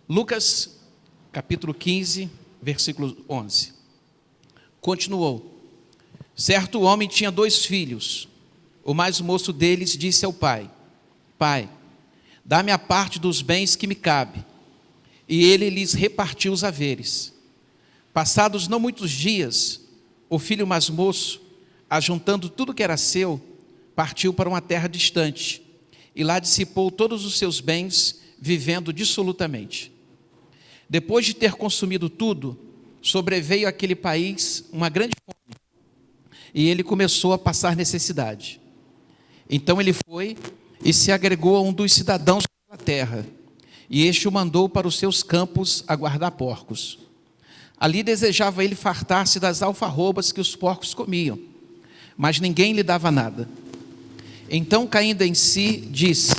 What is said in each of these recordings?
Lucas, capítulo 15, versículo 11. Continuou: certo homem tinha 2 filhos. O mais moço deles disse ao pai: Pai, dá-me a parte dos bens que me cabe. E ele lhes repartiu os haveres. Passados não muitos dias, o filho mais moço, ajuntando tudo que era seu, partiu para uma terra distante, e lá dissipou todos os seus bens, vivendo dissolutamente. Depois de ter consumido tudo, sobreveio àquele país uma grande fome, e ele começou a passar necessidade. Então ele foi e se agregou a um dos cidadãos da terra, e este o mandou para os seus campos a guardar porcos. Ali desejava ele fartar-se das alfarrobas que os porcos comiam, mas ninguém lhe dava nada. Então, caindo em si, disse: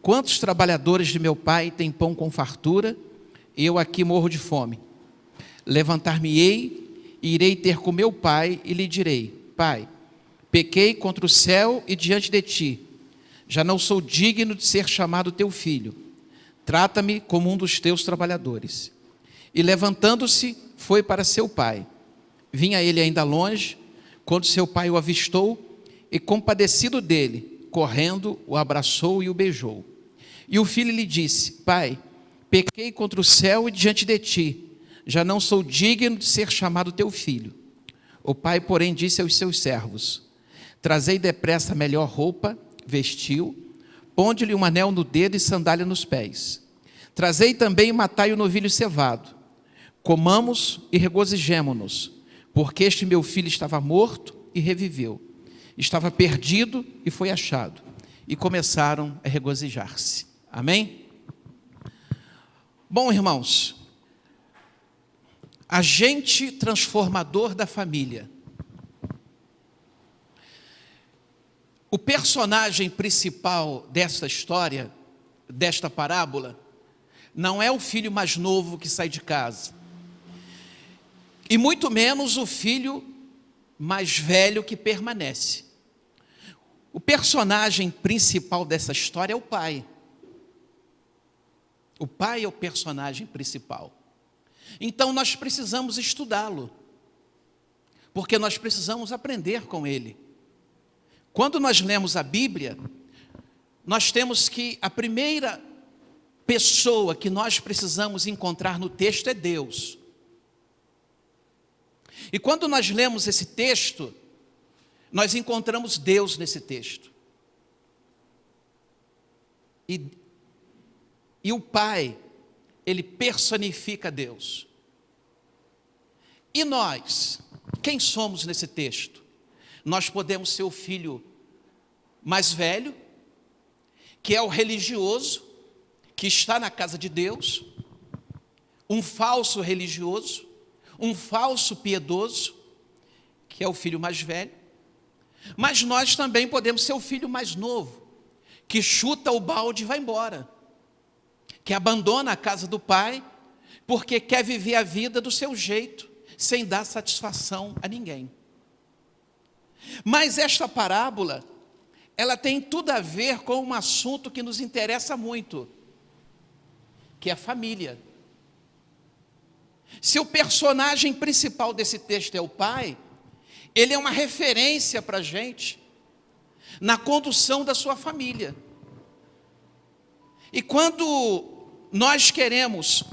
quantos trabalhadores de meu pai têm pão com fartura, e eu aqui morro de fome? Levantar-me-ei e irei ter com meu pai, e lhe direi: Pai, pequei contra o céu e diante de ti, já não sou digno de ser chamado teu filho. Trata-me como um dos teus trabalhadores. E levantando-se, foi para seu pai. Vinha ele ainda longe, quando seu pai o avistou, e compadecido dele, correndo, o abraçou e o beijou. E o filho lhe disse: Pai, pequei contra o céu e diante de ti, já não sou digno de ser chamado teu filho. O pai, porém, disse aos seus servos: trazei depressa a melhor roupa, vestiu, ponde-lhe um anel no dedo e sandália nos pés. Trazei também e matai o novilho cevado. Comamos e regozijemo-nos, porque este meu filho estava morto e reviveu. Estava perdido e foi achado. E começaram a regozijar-se. Amém? Bom, irmãos, agente transformador da família. O personagem principal desta história, desta parábola, não é o filho mais novo que sai de casa, e muito menos o filho mais velho que permanece. O personagem principal dessa história é o pai. O pai é o personagem principal. Então nós precisamos estudá-lo, porque nós precisamos aprender com ele. Quando nós lemos a Bíblia, nós temos que a primeira pessoa que nós precisamos encontrar no texto é Deus. E quando nós lemos esse texto, nós encontramos Deus nesse texto. E o Pai, ele personifica Deus. E nós, quem somos nesse texto? Nós podemos ser o filho mais velho, que é o religioso, que está na casa de Deus, um falso religioso, um falso piedoso, que é o filho mais velho. Mas nós também podemos ser o filho mais novo, que chuta o balde e vai embora, que abandona a casa do pai, porque quer viver a vida do seu jeito, sem dar satisfação a ninguém. Mas esta parábola, ela tem tudo a ver com um assunto que nos interessa muito, que é a família. Se o personagem principal desse texto é o pai, ele é uma referência para a gente na condução da sua família. E quando nós queremos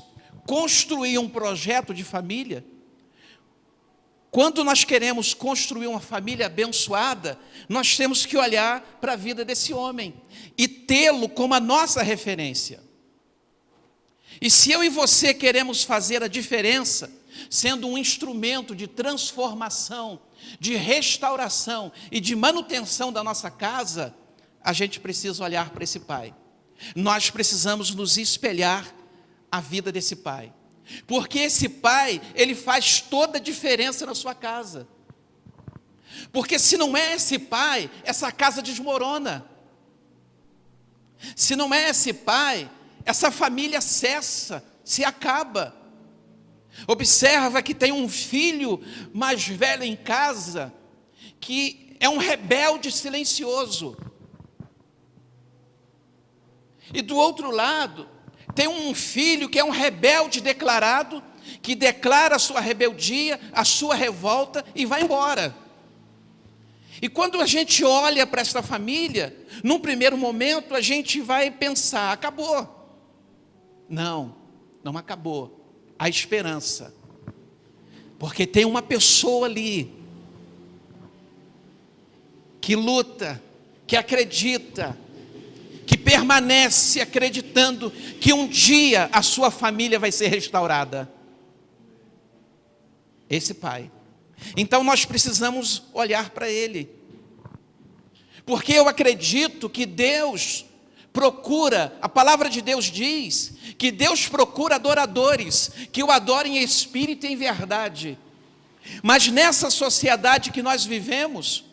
construir um projeto de família, quando nós queremos construir uma família abençoada, nós temos que olhar para a vida desse homem e tê-lo como a nossa referência. E se eu e você queremos fazer a diferença, sendo um instrumento de transformação, de restauração e de manutenção da nossa casa, a gente precisa olhar para esse pai. Nós precisamos nos espelhar a vida desse pai. Porque esse pai, ele faz toda a diferença na sua casa. Porque se não é esse pai, essa casa desmorona. Se não é esse pai, essa família cessa, se acaba. Observa que tem um filho mais velho em casa, que é um rebelde silencioso. E do outro lado, Tem um filho que é um rebelde declarado, que declara a sua rebeldia, a sua revolta e vai embora. E quando a gente olha para esta família, num primeiro momento a gente vai pensar, acabou. Não, não acabou. Há esperança. Porque tem uma pessoa ali que luta, que acredita, que permanece acreditando que um dia a sua família vai ser restaurada. Esse pai. Então nós precisamos olhar para ele. Porque eu acredito que Deus procura, a palavra de Deus diz, que Deus procura adoradores, que o adorem em espírito e em verdade. Mas nessa sociedade que nós vivemos,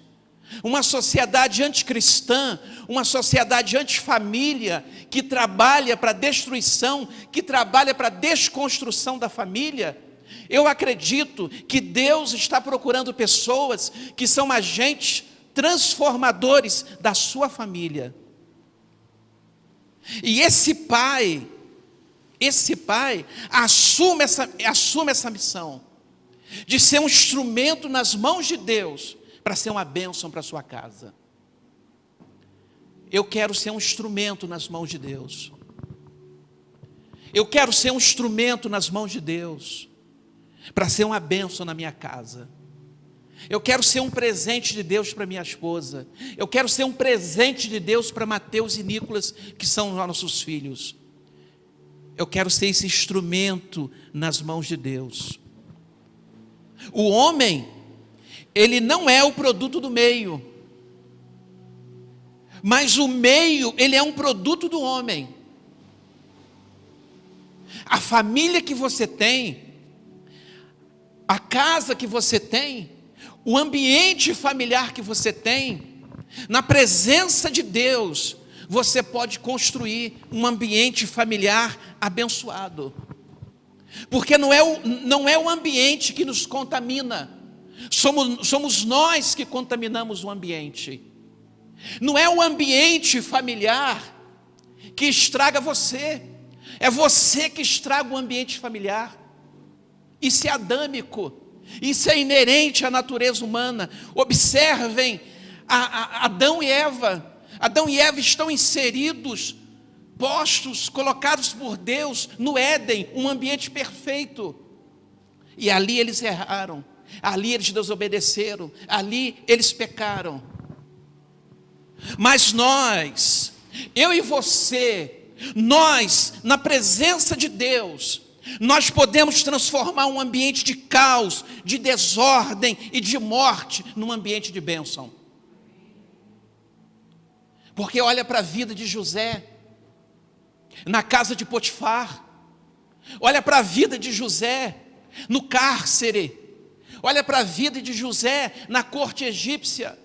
uma sociedade anticristã, uma sociedade antifamília, que trabalha para a destruição, que trabalha para a desconstrução da família, eu acredito que Deus está procurando pessoas que são agentes transformadores da sua família. E esse pai assume essa missão, de ser um instrumento nas mãos de Deus, para ser uma bênção para a sua casa. Eu quero ser um instrumento nas mãos de Deus. Eu quero ser um instrumento nas mãos de Deus, para ser uma bênção na minha casa. Eu quero ser um presente de Deus para minha esposa. Eu quero ser um presente de Deus para Mateus e Nicolas, que são nossos filhos. Eu quero ser esse instrumento nas mãos de Deus. O homem, ele não é o produto do meio, mas o meio, ele é um produto do homem. A família que você tem, a casa que você tem, o ambiente familiar que você tem, na presença de Deus, você pode construir um ambiente familiar abençoado. Porque não é o ambiente que nos contamina, somos nós que contaminamos o ambiente. Não é o ambiente familiar que estraga você, é você que estraga o ambiente familiar. Isso é adâmico, isso é inerente à natureza humana. Observem Adão e Eva. Adão e Eva estão inseridos, postos, colocados por Deus no Éden, um ambiente perfeito. E ali eles erraram, ali eles desobedeceram, ali eles pecaram. Mas nós, eu e você, nós, na presença de Deus, nós podemos transformar um ambiente de caos, de desordem e de morte num ambiente de bênção. Porque olha para a vida de José na casa de Potifar, olha para a vida de José no cárcere, olha para a vida de José na corte egípcia.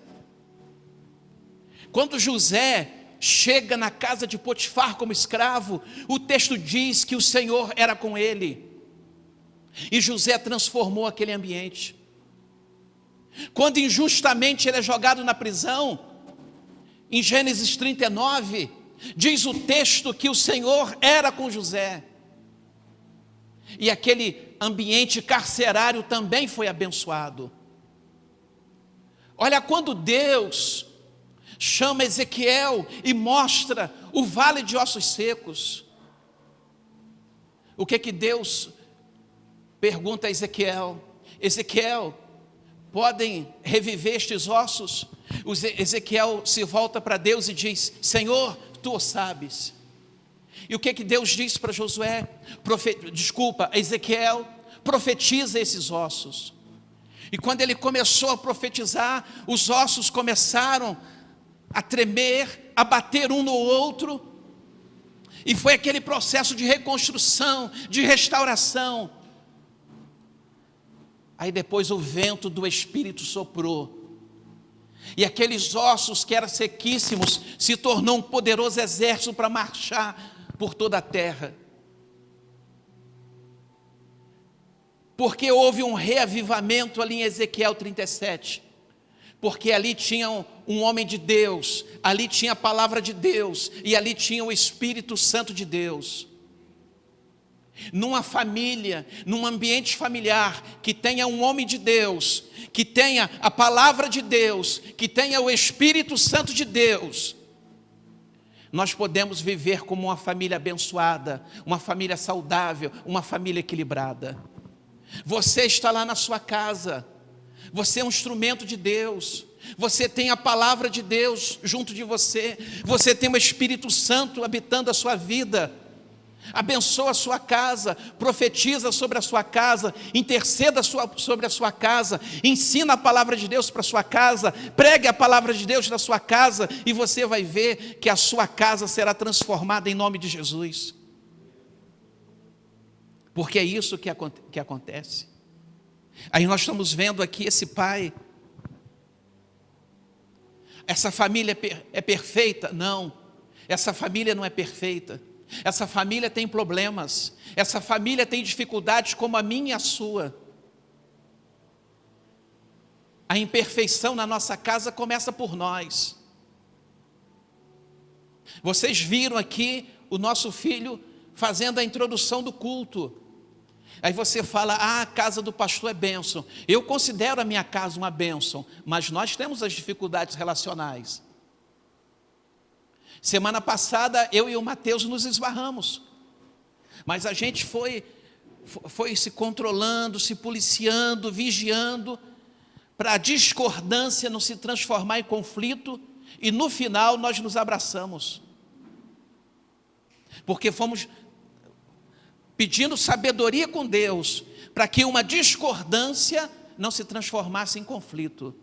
Quando José chega na casa de Potifar como escravo, o texto diz que o Senhor era com ele, e José transformou aquele ambiente. Quando injustamente ele é jogado na prisão, em Gênesis 39, diz o texto que o Senhor era com José, e aquele ambiente carcerário também foi abençoado. Olha, quando Deus chama Ezequiel e mostra o vale de ossos secos, o que Deus pergunta a Ezequiel? Ezequiel, podem reviver estes ossos? Ezequiel se volta para Deus e diz: Senhor, tu o sabes. E o que Deus diz para Josué? Ezequiel, profetiza esses ossos. E quando ele começou a profetizar, os ossos começaram a tremer, a bater um no outro, e foi aquele processo de reconstrução, de restauração. Aí depois o vento do Espírito soprou, e aqueles ossos que eram sequíssimos se tornou um poderoso exército para marchar por toda a terra. Porque houve um reavivamento ali em Ezequiel 37, porque ali tinha um homem de Deus, ali tinha a palavra de Deus, e ali tinha o Espírito Santo de Deus. Numa família, num ambiente familiar, que tenha um homem de Deus, que tenha a palavra de Deus, que tenha o Espírito Santo de Deus, nós podemos viver como uma família abençoada, uma família saudável, uma família equilibrada. Você está lá na sua casa, você é um instrumento de Deus, você tem a palavra de Deus junto de você, você tem o Espírito Santo habitando a sua vida. Abençoa a sua casa, profetiza sobre a sua casa, interceda sobre a sua casa, ensina a palavra de Deus para a sua casa, pregue a palavra de Deus na sua casa, e você vai ver que a sua casa será transformada em nome de Jesus. Porque é isso que acontece. Aí nós estamos vendo aqui esse pai. Essa família é perfeita? Não, essa família não é perfeita. Essa família tem problemas, essa família tem dificuldades como a minha e a sua. A imperfeição na nossa casa começa por nós. Vocês viram aqui o nosso filho fazendo a introdução do culto. Aí você fala, a casa do pastor é bênção. Eu considero a minha casa uma bênção, mas nós temos as dificuldades relacionais. Semana passada, eu e o Mateus nos esbarramos, mas a gente foi se controlando, se policiando, vigiando, para a discordância não se transformar em conflito, e no final nós nos abraçamos, porque fomos pedindo sabedoria com Deus, para que uma discordância não se transformasse em conflito.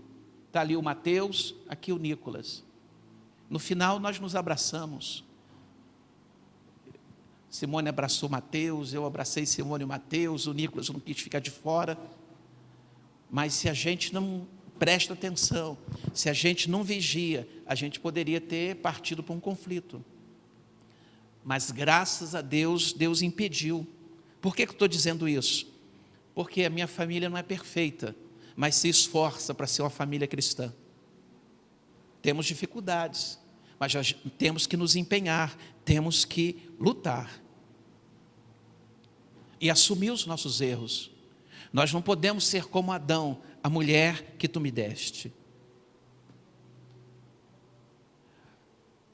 Está ali o Mateus, aqui o Nicolas. No final nós nos abraçamos. Simone abraçou Mateus, eu abracei Simone e Mateus, o Nicolas não quis ficar de fora. Mas se a gente não presta atenção, se a gente não vigia, a gente poderia ter partido para um conflito. Mas graças a Deus, Deus impediu. Por que eu estou dizendo isso? Porque a minha família não é perfeita, mas se esforça para ser uma família cristã. Temos dificuldades, mas já temos que nos empenhar, temos que lutar e assumir os nossos erros. Nós não podemos ser como Adão, a mulher que tu me deste.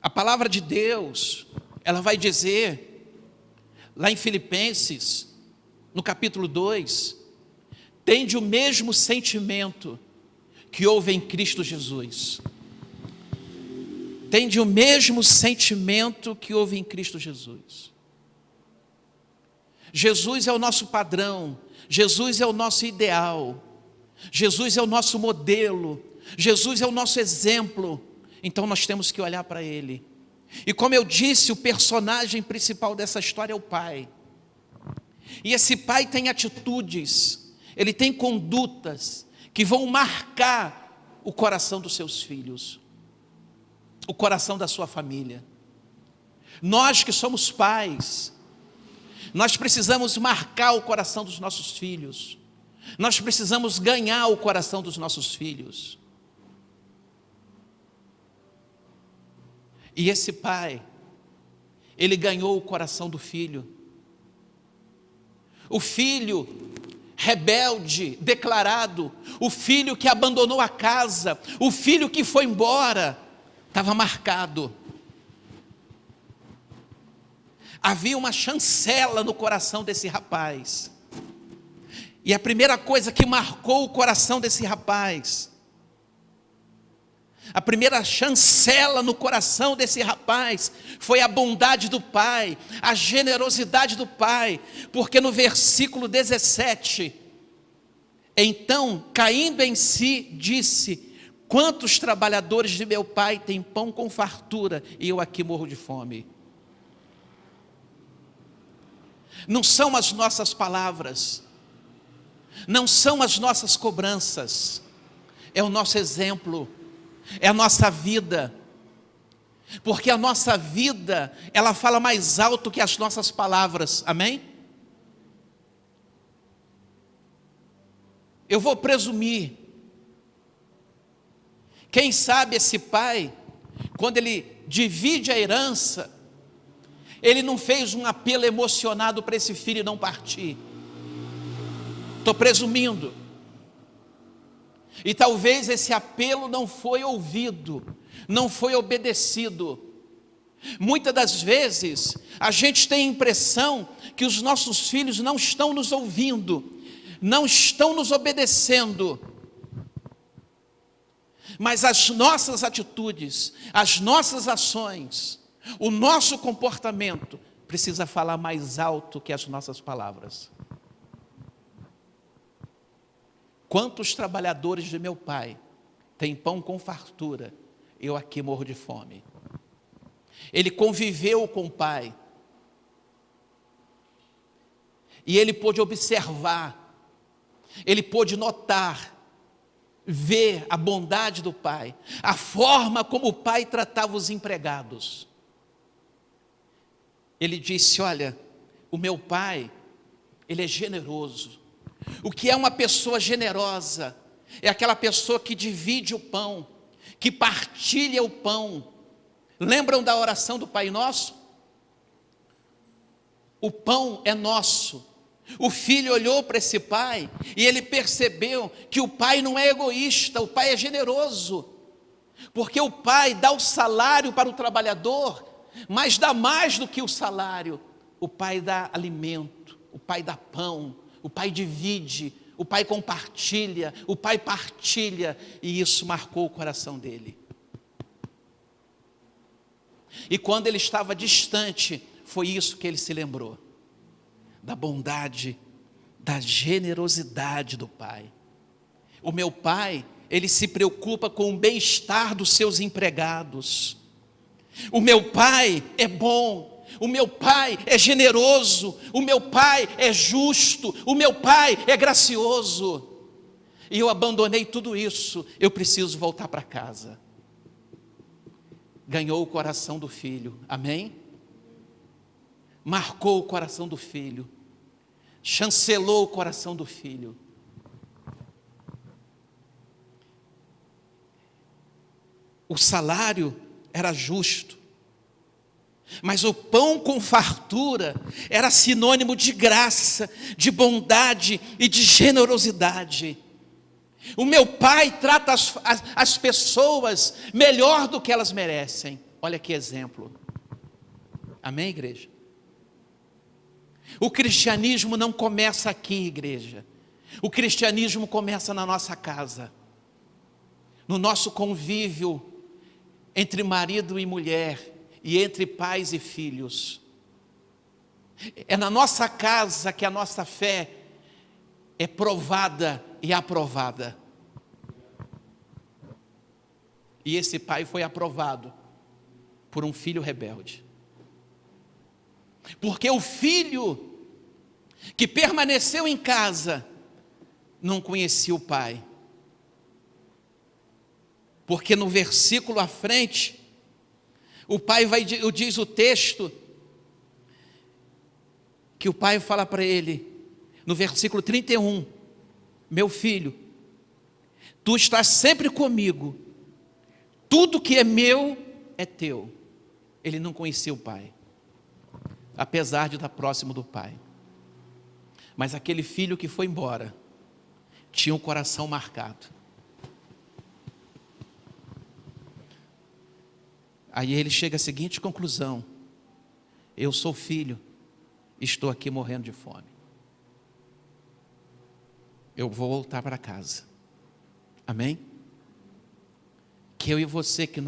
A palavra de Deus, ela vai dizer, lá em Filipenses, no capítulo 2, tende o mesmo sentimento que houve em Cristo Jesus. Tende o mesmo sentimento que houve em Cristo Jesus. Jesus é o nosso padrão, Jesus é o nosso ideal, Jesus é o nosso modelo, Jesus é o nosso exemplo, então nós temos que olhar para Ele. E como eu disse, o personagem principal dessa história é o pai. E esse pai tem atitudes, ele tem condutas que vão marcar o coração dos seus filhos, o coração da sua família. Nós que somos pais, nós precisamos marcar o coração dos nossos filhos, nós precisamos ganhar o coração dos nossos filhos. E esse pai, ele ganhou o coração do filho. O filho rebelde, declarado, o filho que abandonou a casa, o filho que foi embora, estava marcado. Havia uma chancela no coração desse rapaz. E a primeira coisa que marcou o coração desse rapaz, a primeira chancela no coração desse rapaz, foi a bondade do pai, a generosidade do pai, porque no versículo 17, então, caindo em si, disse: quantos trabalhadores de meu pai têm pão com fartura, e eu aqui morro de fome. Não são as nossas palavras, não são as nossas cobranças, é o nosso exemplo, é a nossa vida, porque a nossa vida, ela fala mais alto que as nossas palavras, amém? Eu vou presumir, quem sabe esse pai, quando ele divide a herança, Ele não fez um apelo emocionado para esse filho não partir. Estou presumindo. E talvez esse apelo não foi ouvido, não foi obedecido. Muitas das vezes, a gente tem a impressão que os nossos filhos não estão nos ouvindo, não estão nos obedecendo. Mas as nossas atitudes, as nossas ações, o nosso comportamento precisa falar mais alto que as nossas palavras. Quantos trabalhadores de meu pai têm pão com fartura, eu aqui morro de fome. Ele conviveu com o pai, e ele pôde observar, ele pôde notar, ver a bondade do pai, a forma como o pai tratava os empregados. Ele disse: olha, o meu pai, ele é generoso. O que é uma pessoa generosa? É aquela pessoa que divide o pão, que partilha o pão. Lembram da oração do Pai Nosso? O pão é nosso. O filho olhou para esse pai e ele percebeu que o pai não é egoísta, o pai é generoso. Porque o pai dá o salário para o trabalhador, mas dá mais do que o salário. O pai dá alimento, o pai dá pão, o pai divide, o pai compartilha, o pai partilha, e isso marcou o coração dele. E quando ele estava distante, foi isso que ele se lembrou, da bondade, da generosidade do pai. O meu pai, ele se preocupa com o bem-estar dos seus empregados. O meu pai é bom, o meu pai é generoso, o meu pai é justo, o meu pai é gracioso. E eu abandonei tudo isso, eu preciso voltar para casa. Ganhou o coração do filho, amém? Marcou o coração do filho, chancelou o coração do filho. O salário era justo, mas o pão com fartura era sinônimo de graça, de bondade e de generosidade. O meu pai trata as pessoas melhor do que elas merecem. Olha que exemplo. Amém, igreja? O cristianismo não começa aqui, igreja. O cristianismo começa na nossa casa, no nosso convívio entre marido e mulher, e entre pais e filhos. É na nossa casa que a nossa fé é provada e aprovada. E esse pai foi aprovado por um filho rebelde. Porque o filho que permaneceu em casa não conhecia o pai. Porque no versículo à frente, o pai diz o texto, que o pai fala para ele, no versículo 31, meu filho, tu estás sempre comigo, tudo que é meu é teu. Ele não conhecia o pai, apesar de estar próximo do pai. Mas aquele filho que foi embora, tinha o coração marcado. Aí ele chega à seguinte conclusão: eu sou filho, estou aqui morrendo de fome. Eu vou voltar para casa. Amém? Que eu e você, que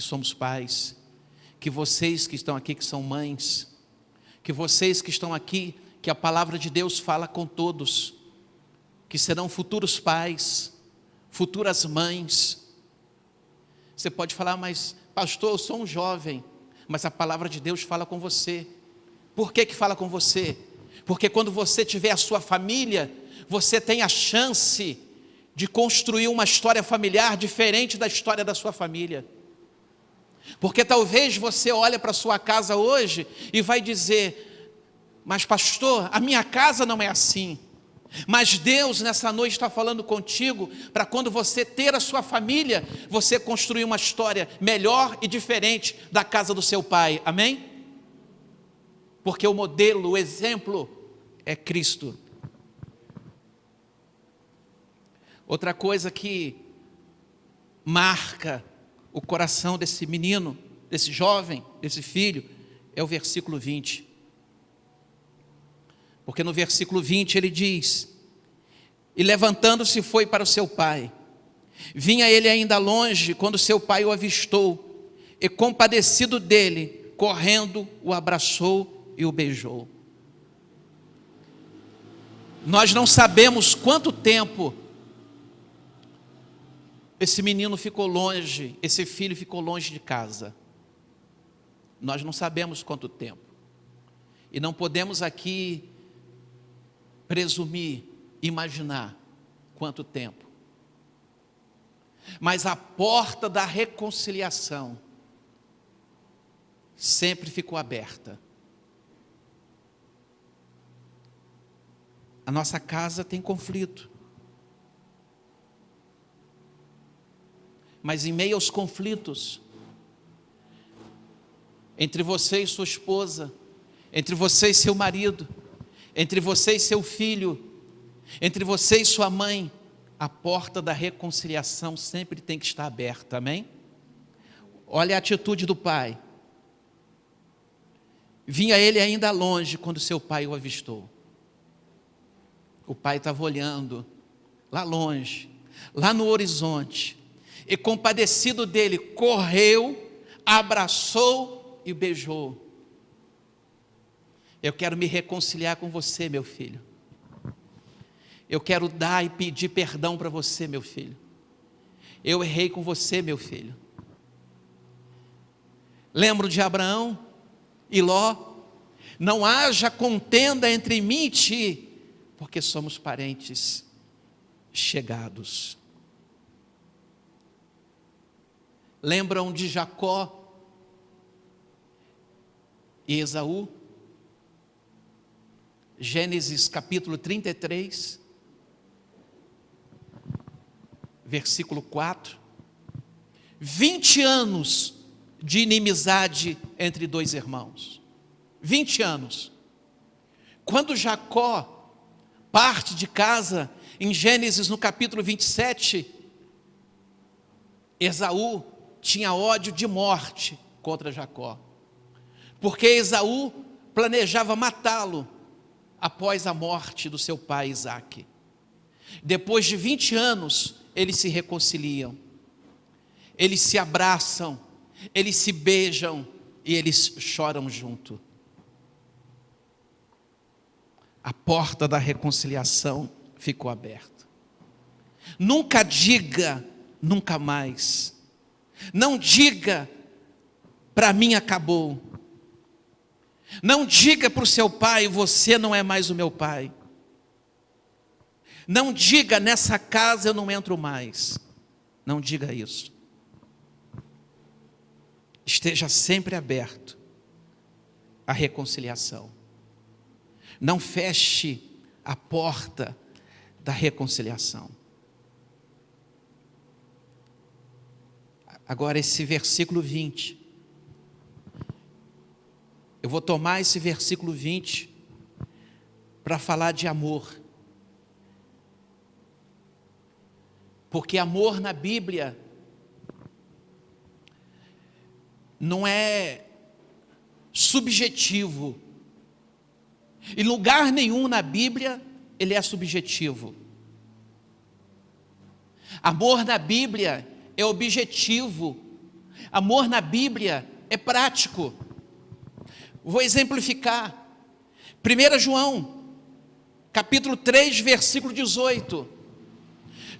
somos pais, que vocês que estão aqui que são mães, que vocês que estão aqui, que a palavra de Deus fala com todos, que serão futuros pais, futuras mães. Você pode falar, mas pastor, eu sou um jovem, mas a palavra de Deus fala com você. Por que fala com você? Porque quando você tiver a sua família, você tem a chance de construir uma história familiar diferente da história da sua família. Porque talvez você olhe para a sua casa hoje e vai dizer, mas pastor, a minha casa não é assim. Mas Deus nessa noite está falando contigo, para quando você ter a sua família, você construir uma história melhor e diferente da casa do seu pai, amém? porque o modelo, o exemplo é Cristo. Outra coisa que marca o coração desse menino, desse jovem, desse filho, é o versículo 20. Porque no versículo 20 ele diz: e levantando-se foi para o seu pai. Vinha ele ainda longe, quando seu pai o avistou, e compadecido dele, correndo, o abraçou e o beijou. Nós não sabemos quanto tempo esse menino ficou longe, esse filho ficou longe de casa. Nós não sabemos quanto tempo. E não podemos aqui presumir, imaginar quanto tempo. Mas a porta da reconciliação sempre ficou aberta. A nossa casa tem conflito. Mas em meio aos conflitos, entre você e sua esposa, entre você e seu marido, entre você e seu filho, entre você e sua mãe, a porta da reconciliação sempre tem que estar aberta, amém? Olha a atitude do pai. Vinha ele ainda longe quando seu pai o avistou. O pai estava olhando lá longe, lá no horizonte, e compadecido dele, correu, abraçou e beijou. Eu quero me reconciliar com você, meu filho. Eu quero dar e pedir perdão para você, meu filho. Eu errei com você, meu filho. Lembro de Abraão e Ló. Não haja contenda entre mim e ti, porque somos parentes chegados. Lembram de Jacó e Esaú? Gênesis capítulo 33, versículo 4. 20 anos de inimizade entre dois irmãos. 20 anos. Quando Jacó parte de casa, em Gênesis no capítulo 27, Esaú tinha ódio de morte contra Jacó, porque Esaú planejava matá-lo após a morte do seu pai Isaque. Depois de 20 anos, eles se reconciliam, eles se abraçam, eles se beijam e eles choram junto. A porta da reconciliação ficou aberta. Nunca diga nunca mais. Não diga para mim acabou. Não diga para o seu pai, você não é mais o meu pai. Não diga, nessa casa eu não entro mais. Não diga isso. Esteja sempre aberto à reconciliação. Não feche a porta da reconciliação. Agora esse versículo 20. Eu vou tomar esse versículo 20 para falar de amor. Porque amor na Bíblia não é subjetivo. Em lugar nenhum na Bíblia ele é subjetivo. Amor na Bíblia é objetivo. Amor na Bíblia é prático. Vou exemplificar. 1 João, capítulo 3, versículo 18.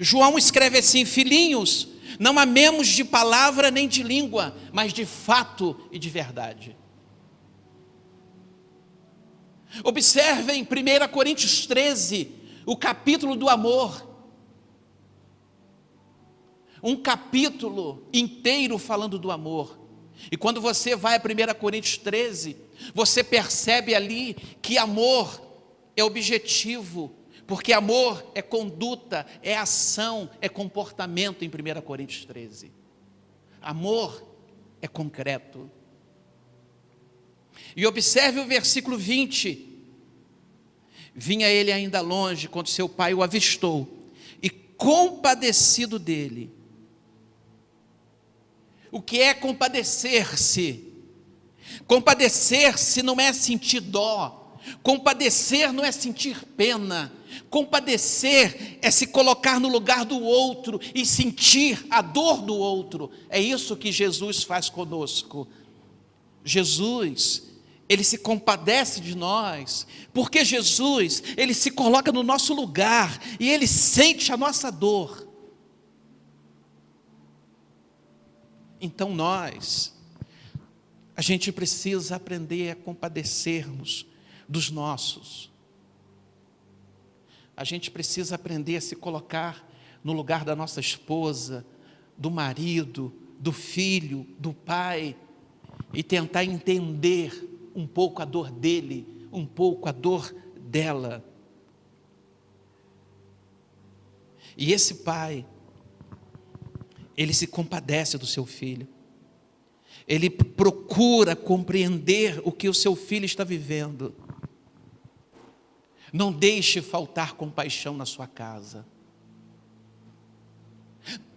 João escreve assim: filhinhos, não amemos de palavra nem de língua, mas de fato e de verdade. Observem 1 Coríntios 13, o capítulo do amor. Um capítulo inteiro falando do amor. E quando você vai a 1 Coríntios 13, você percebe ali que amor é objetivo, porque amor é conduta, é ação, é comportamento em 1 Coríntios 13. Amor é concreto. E observe o versículo 20. Vinha ele ainda longe, quando seu pai o avistou, e compadecido dele. O que é compadecer-se? Compadecer-se não é sentir dó, compadecer não é sentir pena, compadecer é se colocar no lugar do outro e sentir a dor do outro. É isso que Jesus faz conosco. Jesus, Ele se compadece de nós, porque Jesus, Ele se coloca no nosso lugar, e Ele sente a nossa dor. Então a gente precisa aprender a compadecermos dos nossos. A gente precisa aprender a se colocar no lugar da nossa esposa, do marido, do filho, do pai, e tentar entender um pouco a dor dele, um pouco a dor dela. E esse pai, ele se compadece do seu filho. Ele procura compreender o que o seu filho está vivendo. Não deixe faltar compaixão na sua casa.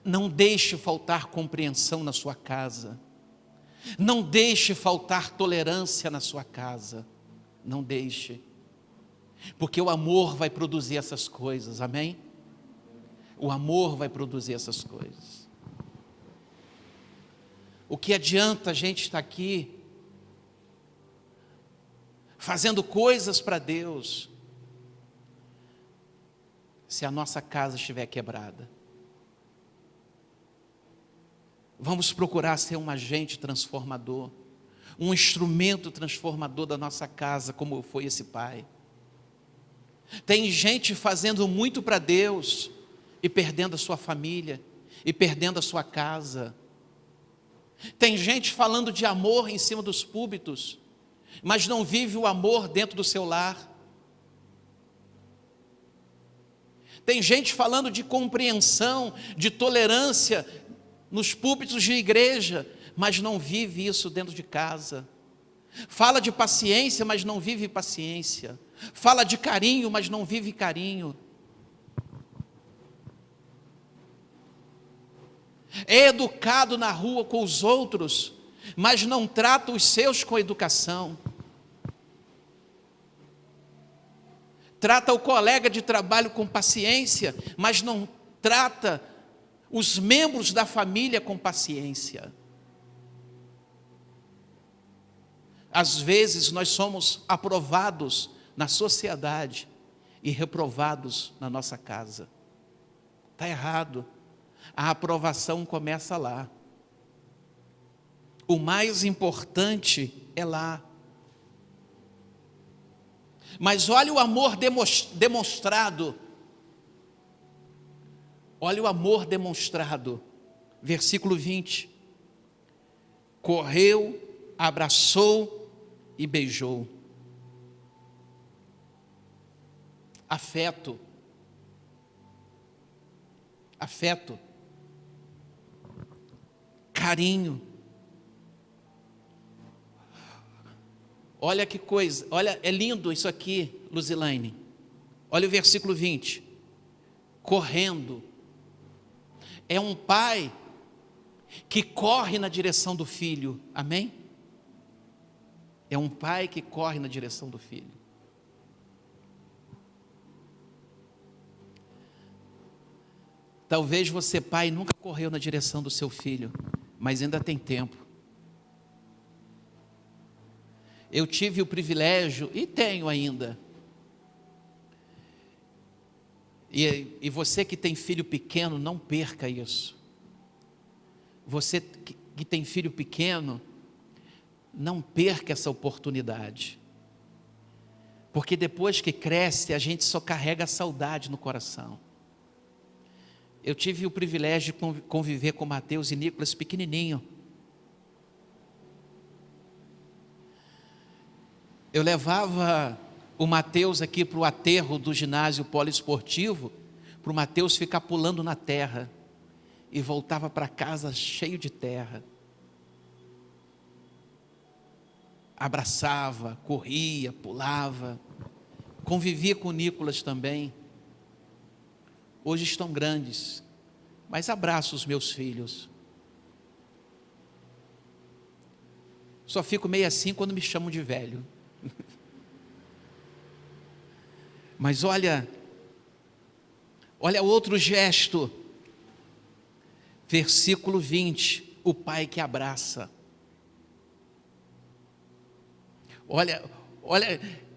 Não deixe faltar compreensão na sua casa. Não deixe faltar tolerância na sua casa. Não deixe. Porque o amor vai produzir essas coisas, amém? O amor vai produzir essas coisas. O que adianta a gente estar aqui fazendo coisas para Deus se a nossa casa estiver quebrada? Vamos procurar ser um agente transformador, um instrumento transformador da nossa casa, como foi esse pai. Tem gente fazendo muito para Deus e perdendo a sua família, e perdendo a sua casa. Tem gente falando de amor em cima dos púlpitos, mas não vive o amor dentro do seu lar. Tem gente falando de compreensão, de tolerância nos púlpitos de igreja, mas não vive isso dentro de casa. Fala de paciência, mas não vive paciência. Fala de carinho, mas não vive carinho. É educado na rua com os outros, mas não trata os seus com educação. Trata o colega de trabalho com paciência, mas não trata os membros da família com paciência. Às vezes nós somos aprovados na sociedade e reprovados na nossa casa. Está errado. A aprovação começa lá. O mais importante é lá. Mas olha o amor demonstrado. Olha o amor demonstrado. Versículo 20. Correu, abraçou e beijou. Afeto. Afeto. Carinho. Olha que coisa, olha, é lindo isso aqui, Luzilaine. Olha o versículo 20. Correndo. É um pai que corre na direção do filho, amém? É um pai que corre na direção do filho. Talvez você, pai, nunca correu na direção do seu filho, mas ainda tem tempo. Eu tive o privilégio, e tenho ainda, e você que tem filho pequeno, não perca isso. Você que tem filho pequeno, não perca essa oportunidade. Porque depois que cresce, a gente só carrega a saudade no coração. Eu tive o privilégio de conviver com Mateus e Nicolas pequenininho. Eu levava o Mateus aqui para o aterro do ginásio poliesportivo, para o Mateus ficar pulando na terra, e voltava para casa cheio de terra. abraçava, corria, pulava, convivia com o Nicolas também. Hoje estão grandes, mas abraço os meus filhos. Só fico meio assim quando me chamam de velho. Mas olha outro gesto. Versículo 20, o pai que abraça. Olha,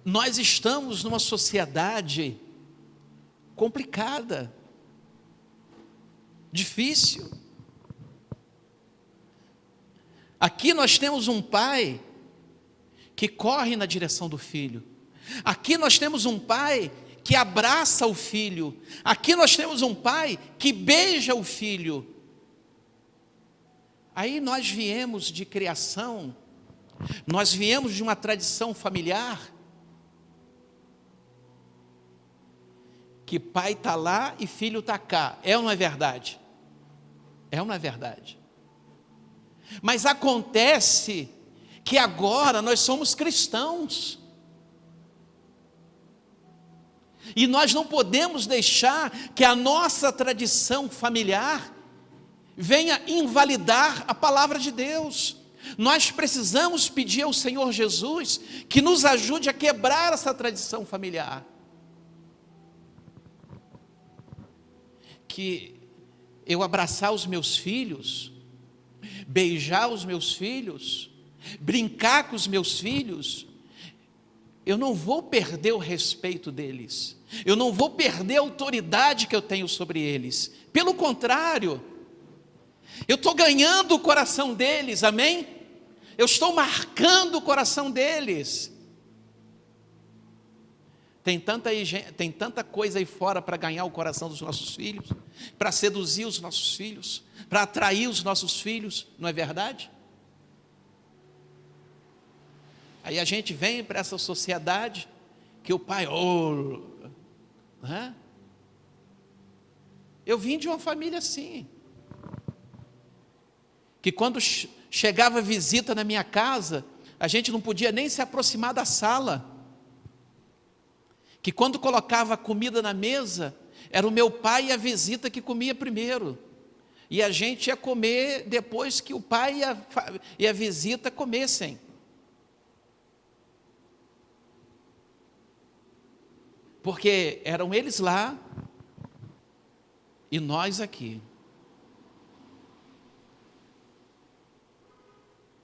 nós estamos numa sociedade complicada, difícil. Aqui nós temos um pai que corre na direção do filho. Aqui nós temos um pai que abraça o filho. Aqui nós temos um pai que beija o filho. Aí nós viemos de criação, nós viemos de uma tradição familiar, que pai está lá e filho está cá. É ou não é verdade? É ou não é verdade? Mas acontece que agora nós somos cristãos. E nós não podemos deixar que a nossa tradição familiar venha invalidar a palavra de Deus. Nós precisamos pedir ao Senhor Jesus que nos ajude a quebrar essa tradição familiar. Que eu abraçar os meus filhos, beijar os meus filhos, brincar com os meus filhos, eu não vou perder o respeito deles, eu não vou perder a autoridade que eu tenho sobre eles. Pelo contrário, eu estou ganhando o coração deles, amém? Eu estou marcando o coração deles. Tem tanta coisa aí fora para ganhar o coração dos nossos filhos, para seduzir os nossos filhos, para atrair os nossos filhos, não é verdade? Aí a gente vem para essa sociedade que o pai, né? Eu vim de uma família assim, que quando chegava visita na minha casa, a gente não podia nem se aproximar da sala, que quando colocava comida na mesa, era o meu pai e a visita que comia primeiro, e a gente ia comer depois que o pai e a visita comessem. Porque eram eles lá e nós aqui.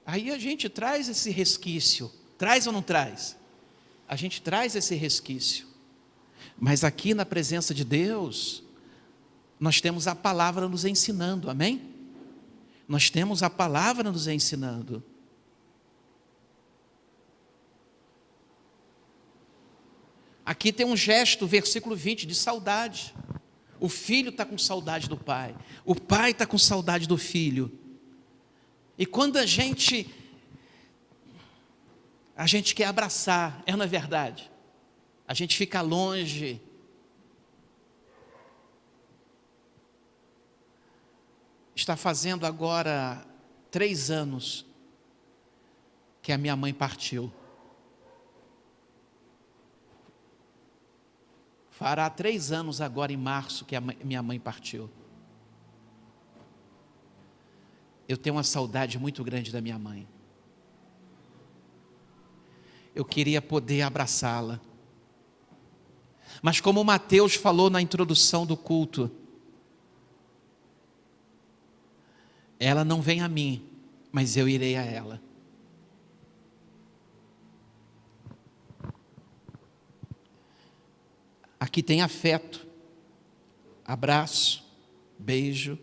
Aí a gente traz esse resquício, traz ou não traz? A gente traz esse resquício, mas aqui na presença de Deus, nós temos a palavra nos ensinando, amém? Nós temos a palavra nos ensinando. Aqui tem um gesto, versículo 20, de saudade. O filho está com saudade do pai, o pai está com saudade do filho. E quando a gente quer abraçar, não é verdade? A gente fica longe. Está fazendo agora 3 anos que a minha mãe partiu. Fará 3 anos agora em março que a minha mãe partiu. Eu tenho uma saudade muito grande da minha mãe. Eu queria poder abraçá-la. Mas como o Mateus falou na introdução do culto, ela não vem a mim, mas eu irei a ela. Aqui tem afeto, abraço, beijo.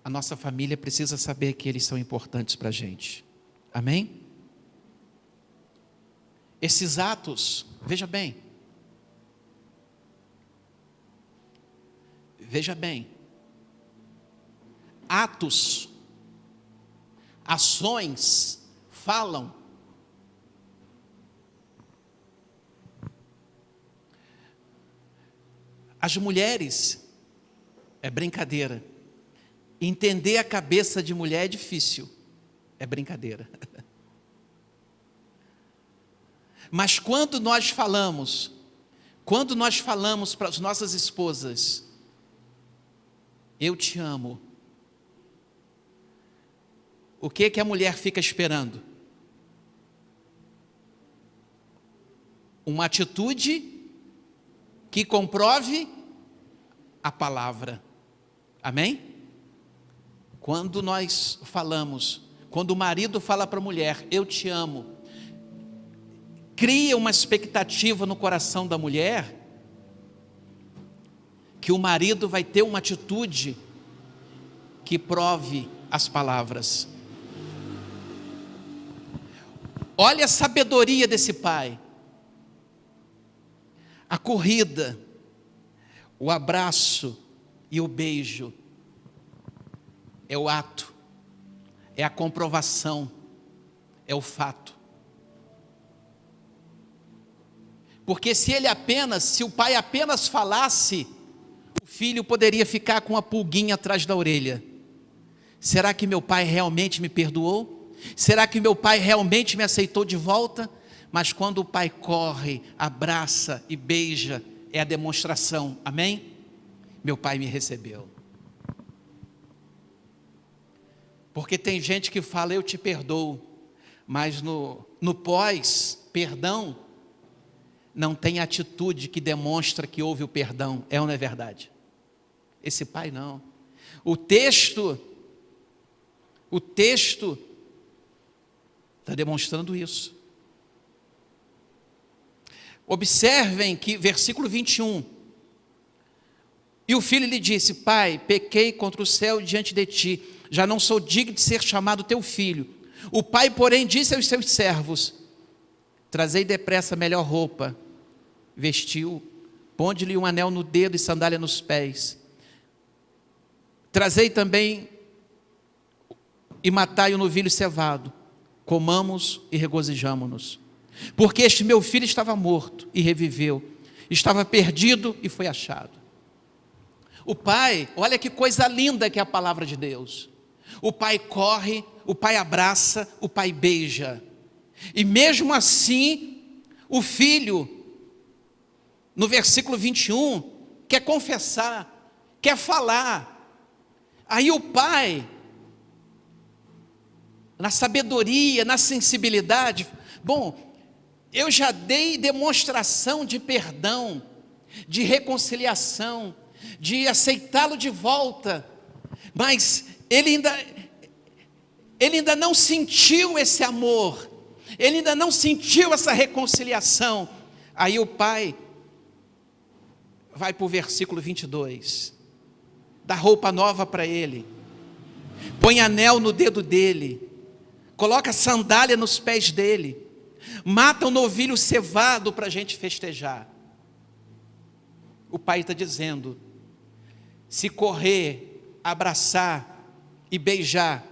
A nossa família precisa saber que eles são importantes para a gente. Amém? Esses atos, veja bem, atos, ações, falam. As mulheres, é brincadeira, Entender a cabeça de mulher é difícil, é brincadeira. Mas quando nós falamos para as nossas esposas, eu te amo, o que que a mulher fica esperando? Uma atitude que comprove a palavra. Amém? Quando nós falamos, quando o marido fala para a mulher, eu te amo, cria uma expectativa no coração da mulher, que o marido vai ter uma atitude que prove as palavras. Olha a sabedoria desse pai. A corrida, o abraço e o beijo é o ato, é a comprovação, é o fato. Porque se o pai apenas falasse, o filho poderia ficar com uma pulguinha atrás da orelha. Será que meu pai realmente me perdoou? Será que meu pai realmente me aceitou de volta? Mas quando o pai corre, abraça e beija, é a demonstração, amém? Meu pai me recebeu. Porque tem gente que fala, eu te perdoo, mas no pós-perdão, não tem atitude que demonstra que houve o perdão, é ou não é verdade? Esse pai não. O texto está demonstrando isso. Observem que versículo 21, e o filho lhe disse, pai, pequei contra o céu diante de ti, já não sou digno de ser chamado teu filho. O pai, porém, disse aos seus servos, trazei depressa a melhor roupa, vestiu, ponde-lhe um anel no dedo e sandália nos pés, trazei também e matai o novilho cevado, comamos e regozijamo-nos. Porque este meu filho estava morto e reviveu, estava perdido e foi achado. O pai, olha que coisa linda que é a palavra de Deus. O pai corre, o pai abraça, o pai beija. E mesmo assim, o filho, no versículo 21, quer confessar, quer falar. Aí o pai, na sabedoria, na sensibilidade, bom, eu já dei demonstração de perdão, de reconciliação, de aceitá-lo de volta, mas ele ainda não sentiu esse amor, ele ainda não sentiu essa reconciliação. Aí o pai vai para o versículo 22, dá roupa nova para ele, põe anel no dedo dele, coloca sandália nos pés dele, mata um novilho cevado para a gente festejar. O pai está dizendo, se correr, abraçar e beijar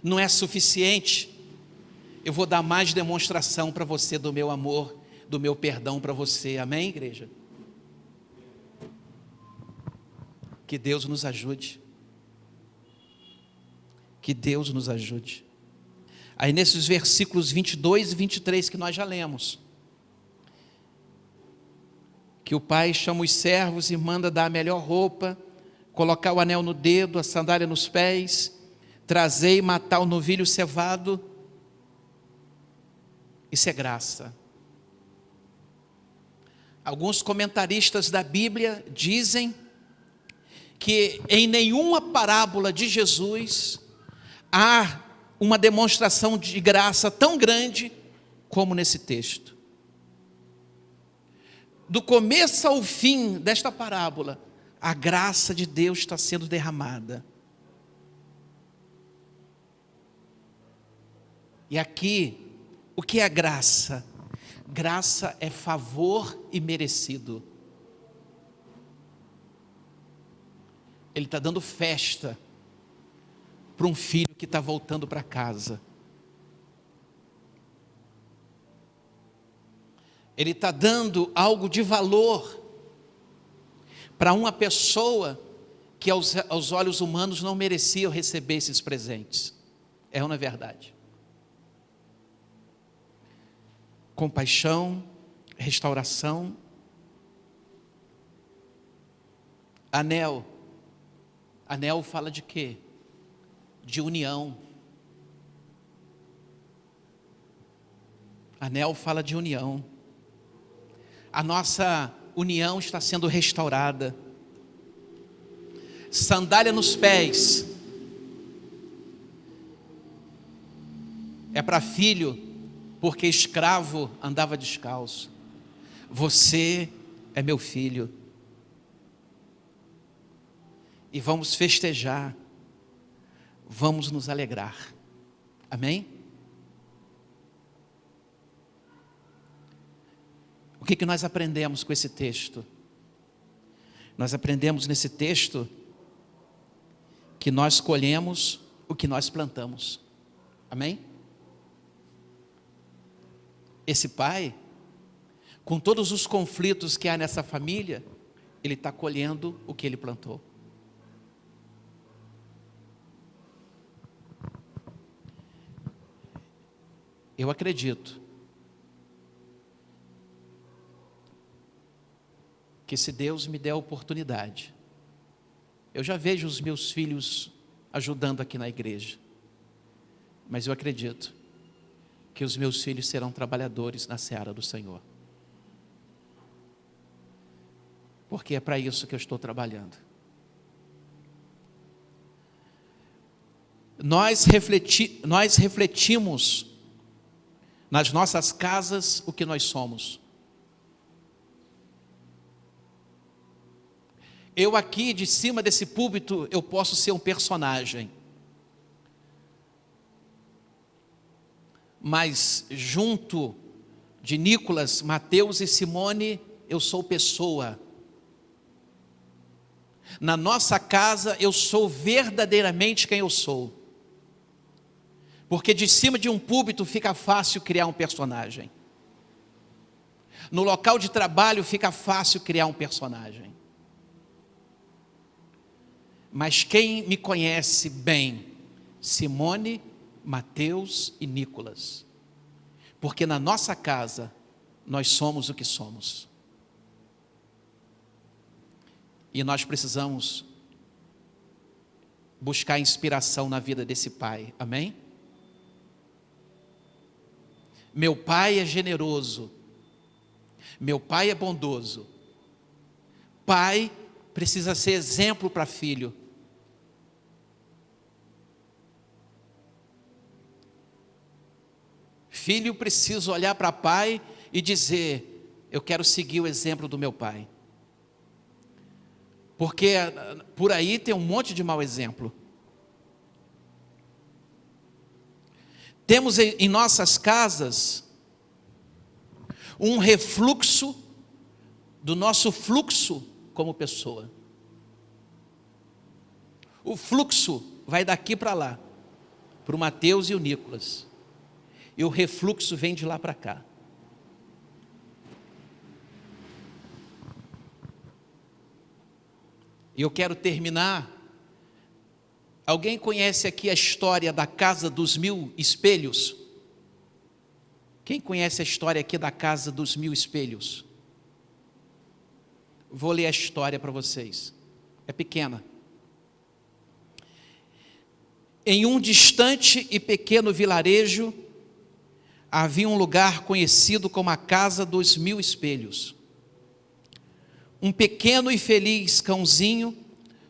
não é suficiente, eu vou dar mais demonstração para você do meu amor, do meu perdão para você, amém, igreja? Que Deus nos ajude, que Deus nos ajude. Aí nesses versículos 22 e 23 que nós já lemos, que o pai chama os servos e manda dar a melhor roupa, colocar o anel no dedo, a sandália nos pés, trazer e matar o novilho cevado. Isso é graça. Alguns comentaristas da Bíblia dizem que em nenhuma parábola de Jesus há uma demonstração de graça tão grande como nesse texto. Do começo ao fim desta parábola, a graça de Deus está sendo derramada. E aqui, o que é graça? Graça é favor imerecido. Ele está dando festa para um filho que está voltando para casa. Ele está dando algo de valor para uma pessoa que aos olhos humanos não mereciam receber esses presentes. É ou não é verdade? Compaixão, restauração. Anel. Anel fala de quê? De união. Anel fala de união. A nossa união está sendo restaurada. Sandália nos pés é para filho, porque escravo andava descalço. Você é meu filho. E vamos festejar, vamos nos alegrar. Amém? O que nós aprendemos com esse texto? Nós aprendemos nesse texto que nós colhemos o que nós plantamos. Amém? Esse pai, com todos os conflitos que há nessa família, ele está colhendo o que ele plantou. Eu acredito que se Deus me der a oportunidade, eu já vejo os meus filhos ajudando aqui na igreja, mas eu acredito que os meus filhos serão trabalhadores na seara do Senhor, porque é para isso que eu estou trabalhando. Nós refletimos nas nossas casas o que nós somos. Eu aqui de cima desse púlpito, eu posso ser um personagem. Mas junto de Nicolas, Mateus e Simone, eu sou pessoa. Na nossa casa, eu sou verdadeiramente quem eu sou. Porque de cima de um púlpito fica fácil criar um personagem. No local de trabalho fica fácil criar um personagem. Mas quem me conhece bem, Simone, Mateus e Nicolas. Porque na nossa casa, nós somos o que somos. E nós precisamos buscar inspiração na vida desse pai. Amém? Meu pai é generoso. Meu pai é bondoso. Pai precisa ser exemplo para filho. Filho precisa olhar para pai e dizer: eu quero seguir o exemplo do meu pai. Porque por aí tem um monte de mau exemplo. Temos em nossas casas um refluxo do nosso fluxo como pessoa. O fluxo vai daqui para lá, para o Mateus e o Nicolas. E o refluxo vem de lá para cá. E eu quero terminar. Alguém conhece aqui a história da Casa dos Mil Espelhos? Quem conhece a história aqui da Casa dos Mil Espelhos? Vou ler a história para vocês. É pequena. Em um distante e pequeno vilarejo, havia um lugar conhecido como a Casa dos Mil Espelhos. Um pequeno e feliz cãozinho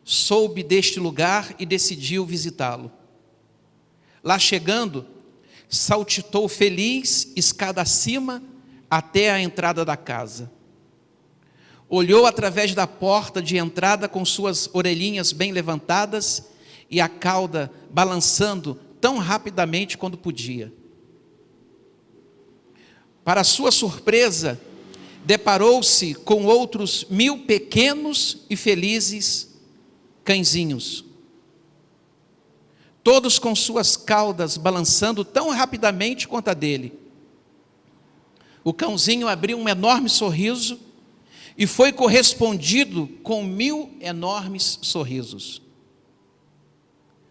soube deste lugar e decidiu visitá-lo. Lá chegando, saltitou feliz, escada acima, até a entrada da casa. Olhou através da porta de entrada com suas orelhinhas bem levantadas e a cauda balançando tão rapidamente quanto podia. Para sua surpresa, deparou-se com outros 1000 pequenos e felizes cãezinhos, todos com suas caudas balançando tão rapidamente quanto a dele. O cãozinho abriu um enorme sorriso e foi correspondido com 1000 enormes sorrisos.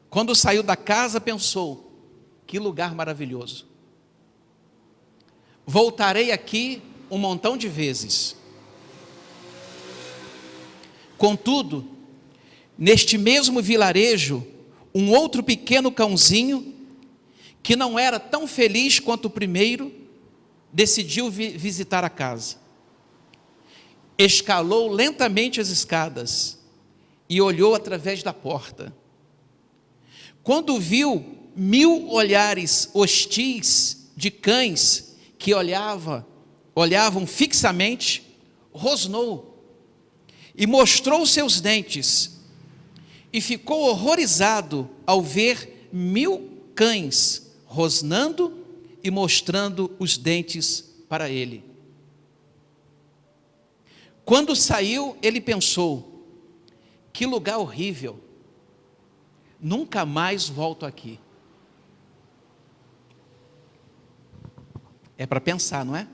Quando saiu da casa, pensou: que lugar maravilhoso. Voltarei aqui um montão de vezes. Contudo, neste mesmo vilarejo, um outro pequeno cãozinho, que não era tão feliz quanto o primeiro, decidiu visitar a casa. Escalou lentamente as escadas e olhou através da porta. Quando viu 1000 olhares hostis de cães que olhavam fixamente, rosnou e mostrou seus dentes, e ficou horrorizado ao ver 1000 cães rosnando e mostrando os dentes para ele. Quando saiu, ele pensou: que lugar horrível, nunca mais volto aqui. É para pensar, não é?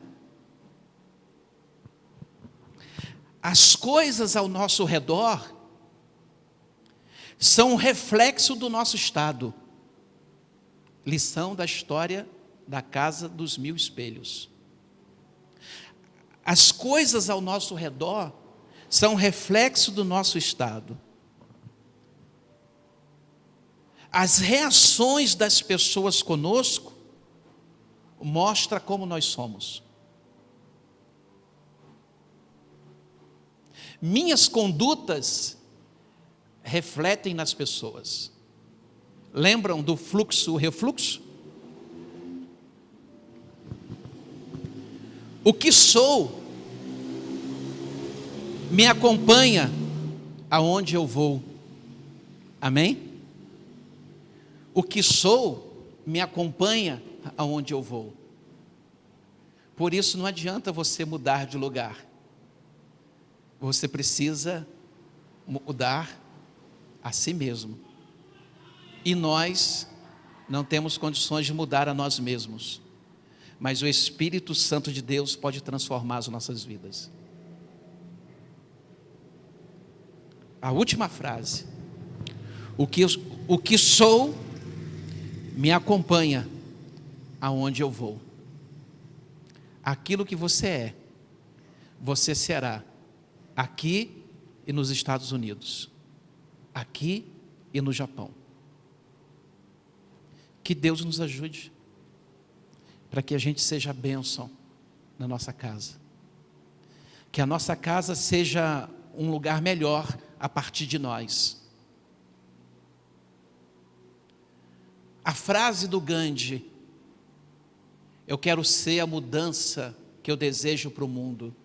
As coisas ao nosso redor são um reflexo do nosso estado. Lição da história da casa dos 1000 espelhos. As coisas ao nosso redor são um reflexo do nosso estado. As reações das pessoas conosco mostram como nós somos. Minhas condutas refletem nas pessoas. Lembram do fluxo, refluxo? O que sou me acompanha aonde eu vou. Amém? O que sou me acompanha aonde eu vou. Por isso não adianta você mudar de lugar. Você precisa mudar a si mesmo. E nós não temos condições de mudar a nós mesmos. Mas o Espírito Santo de Deus pode transformar as nossas vidas. A última frase. O que sou me acompanha aonde eu vou. Aquilo que você é, você será aqui e nos Estados Unidos, aqui e no Japão. Que Deus nos ajude para que a gente seja bênção na nossa casa. Que a nossa casa seja um lugar melhor a partir de nós. A frase do Gandhi: eu quero ser a mudança que eu desejo para o mundo.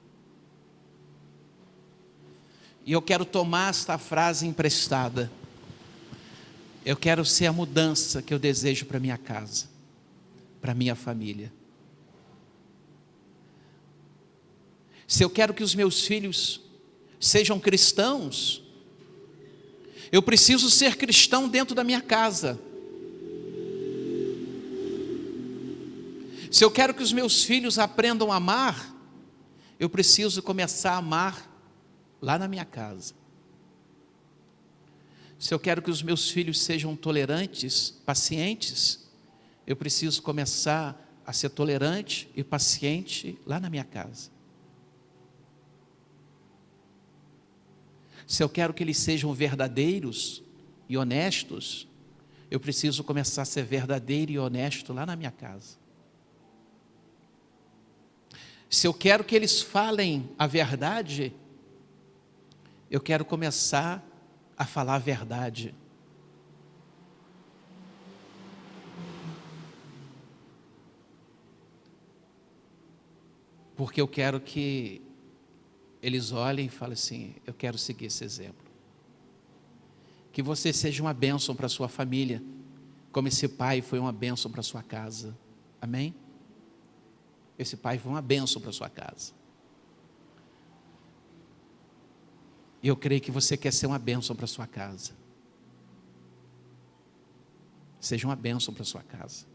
E eu quero tomar esta frase emprestada. Eu quero ser a mudança que eu desejo para minha casa, para minha família. Se eu quero que os meus filhos sejam cristãos, eu preciso ser cristão dentro da minha casa. Se eu quero que os meus filhos aprendam a amar, eu preciso começar a amar lá na minha casa. Se eu quero que os meus filhos sejam tolerantes, pacientes, eu preciso começar a ser tolerante e paciente lá na minha casa. Se eu quero que eles sejam verdadeiros e honestos, eu preciso começar a ser verdadeiro e honesto lá na minha casa. Se eu quero que eles falem a verdade, eu quero começar a falar a verdade. Porque eu quero que eles olhem e falem assim: eu quero seguir esse exemplo. Que você seja uma bênção para a sua família, como esse pai foi uma bênção para a sua casa. Amém? Esse pai foi uma bênção para a sua casa. E eu creio que você quer ser uma bênção para a sua casa. Seja uma bênção para a sua casa.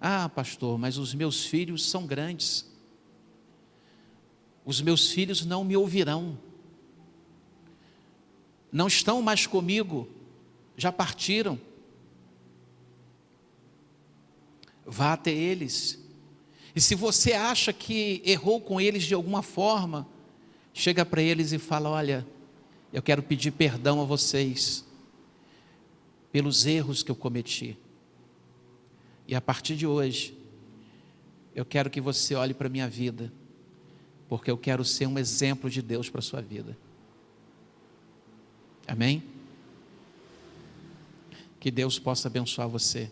Ah, pastor, mas os meus filhos são grandes. Os meus filhos não me ouvirão, não estão mais comigo, já partiram. Vá até eles. E se você acha que errou com eles de alguma forma, chega para eles e fala: olha, eu quero pedir perdão a vocês pelos erros que eu cometi. E a partir de hoje, eu quero que você olhe para a minha vida, porque eu quero ser um exemplo de Deus para a sua vida. Amém? Que Deus possa abençoar você.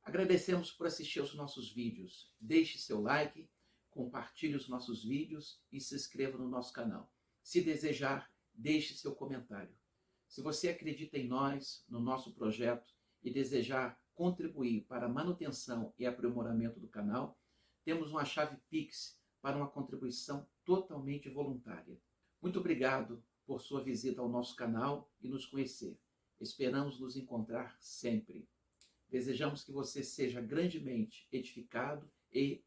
Agradecemos por assistir aos nossos vídeos. Deixe seu like, compartilhe os nossos vídeos e se inscreva no nosso canal. Se desejar, deixe seu comentário. Se você acredita em nós, no nosso projeto e desejar contribuir para a manutenção e aprimoramento do canal, temos uma chave Pix para uma contribuição totalmente voluntária. Muito obrigado por sua visita ao nosso canal e nos conhecer. Esperamos nos encontrar sempre. Desejamos que você seja grandemente edificado e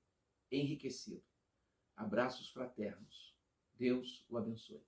enriquecido. Abraços fraternos. Deus o abençoe.